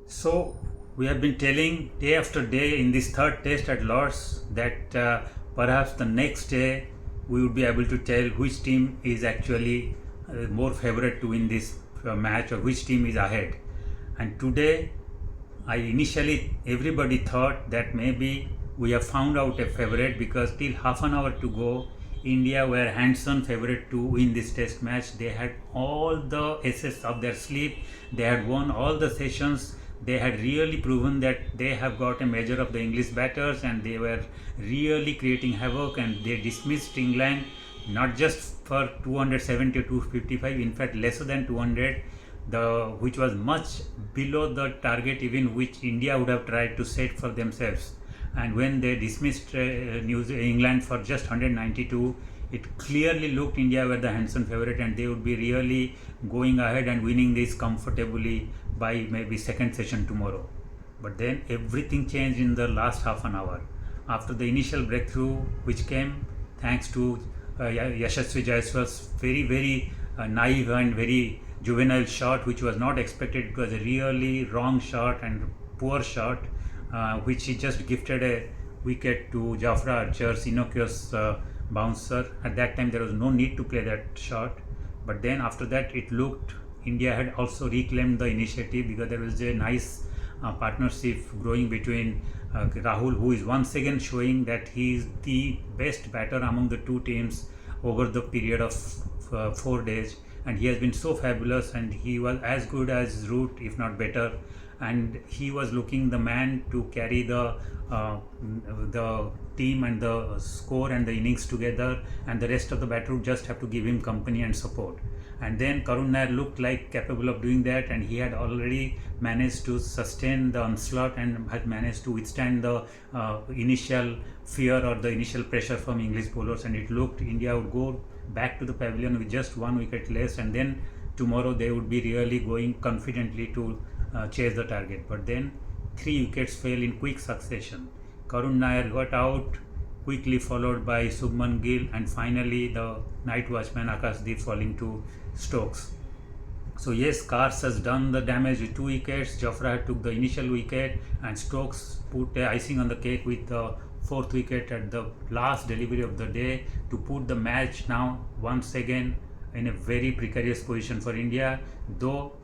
So we have been telling day after day in this third test at Lord's that perhaps the next day we would be able to tell which team is actually more favorite to win this match or which team is ahead. And today, I initially everybody thought that maybe we have found out a favorite because till half an hour to go, India were hands-on favorite to win this test match. They had all the aces of their sleeve. They had won all the sessions. They had really proven that they have got a measure of the English batters and they were really creating havoc, and they dismissed England not just for 270 or 255, in fact lesser than 200, which was much below the target even which India would have tried to set for themselves. And when they dismissed England for just 192, it clearly looked India were the handsome favorite and they would be really going ahead and winning this comfortably by maybe second session tomorrow. But then everything changed in the last half an hour. After the initial breakthrough, which came thanks to Yashasvi Jaiswal's very naive and very juvenile shot, which was not expected. It was a really wrong shot and poor shot, which he just gifted a wicket to Jafra Archer's innocuous bouncer. At that time, there was no need to play that shot. But then after that, it looked India had also reclaimed the initiative because there was a nice partnership growing between Rahul, who is once again showing that he is the best batter among the two teams over the period of 4 days, and he has been so fabulous, and he was as good as Root, if not better, and he was looking the man to carry the team and the score and the innings together, and the rest of the batter would just have to give him company and support. And then Karun Nair looked like capable of doing that, and he had already managed to sustain the onslaught and had managed to withstand the initial fear or the initial pressure from English bowlers, and it looked India would go back to the pavilion with just one wicket less, and then tomorrow they would be really going confidently to chase the target. But then three wickets fell in quick succession. Karun Nair got out, quickly followed by Subman Gill, and finally the night watchman Akashdeep falling to Stokes. So yes, Kars has done the damage with 2 wickets. Jafra took the initial wicket, and Stokes put icing on the cake with the fourth wicket at the last delivery of the day to put the match now once again in a very precarious position for India. Though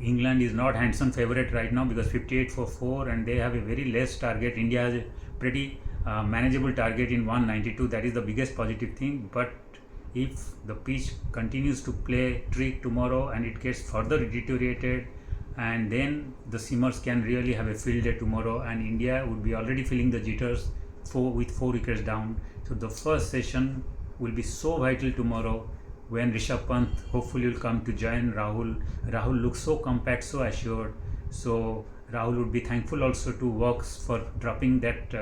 England is not handsome favorite right now because 58 for 4 and they have a very less target. India has a pretty manageable target in 192. That is the biggest positive thing. But if the pitch continues to play trick tomorrow and it gets further deteriorated, and then the Simmers can really have a field day tomorrow, and India would be already feeling the jitters with 4 wickets down. So the first session will be so vital tomorrow when Rishabh Pant hopefully will come to join Rahul. Rahul looks so compact, so assured. So Rahul would be thankful also to Woakes for dropping that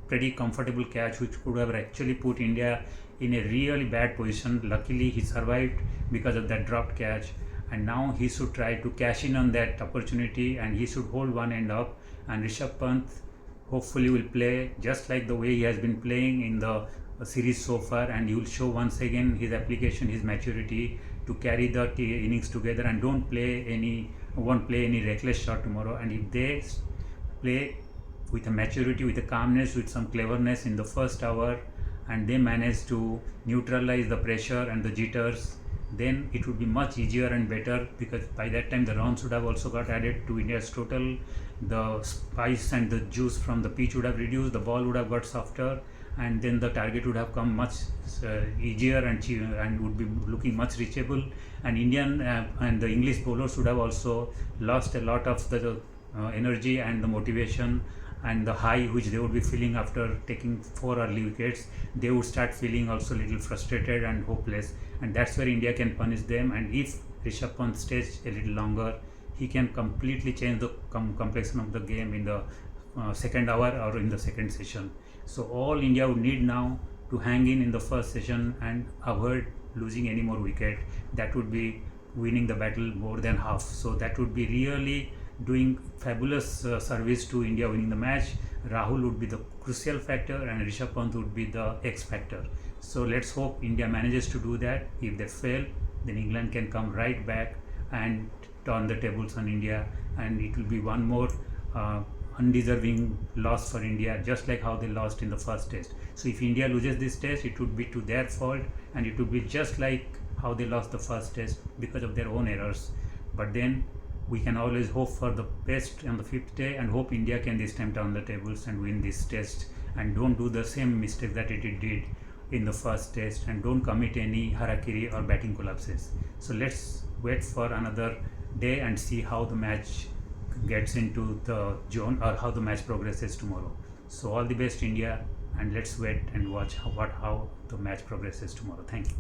pretty comfortable catch, which could have actually put India in a really bad position. Luckily, he survived because of that dropped catch, and now he should try to cash in on that opportunity, and he should hold one end up. And Rishabh Pant hopefully will play just like the way he has been playing in the series so far, and he will show once again his application, his maturity to carry the innings together, and won't play any reckless shot tomorrow. And if they play with a maturity, with a calmness, with some cleverness in the first hour, and they manage to neutralize the pressure and the jitters, then it would be much easier and better, because by that time the runs would have also got added to India's total. The spice and the juice from the pitch would have reduced, the ball would have got softer, and then the target would have come much easier and would be looking much reachable. And Indian and the English bowlers would have also lost a lot of the energy and the motivation and the high which they would be feeling after taking 4 early wickets. They would start feeling also a little frustrated and hopeless, and that's where India can punish them. And if Rishabh Pant stays a little longer, he can completely change the complexion of the game in the second hour or in the second session. So all India would need now to hang in the first session and avoid losing any more wicket. That would be winning the battle more than half. So that would be really doing fabulous service to India winning the match. Rahul would be the crucial factor and Rishabh Pant would be the X factor. So let's hope India manages to do that. If they fail, then England can come right back and turn the tables on India, and it will be one more undeserving loss for India, just like how they lost in the first test. So if India loses this test, it would be to their fault, and it would be just like how they lost the first test because of their own errors. But then we can always hope for the best on the fifth day and hope India can this time turn the tables and win this test, and don't do the same mistake that it did in the first test, and don't commit any harakiri or batting collapses. So let's wait for another day and see how the match gets into the zone, or how the match progresses tomorrow. So all the best India, and let's wait and watch how the match progresses tomorrow. Thank you.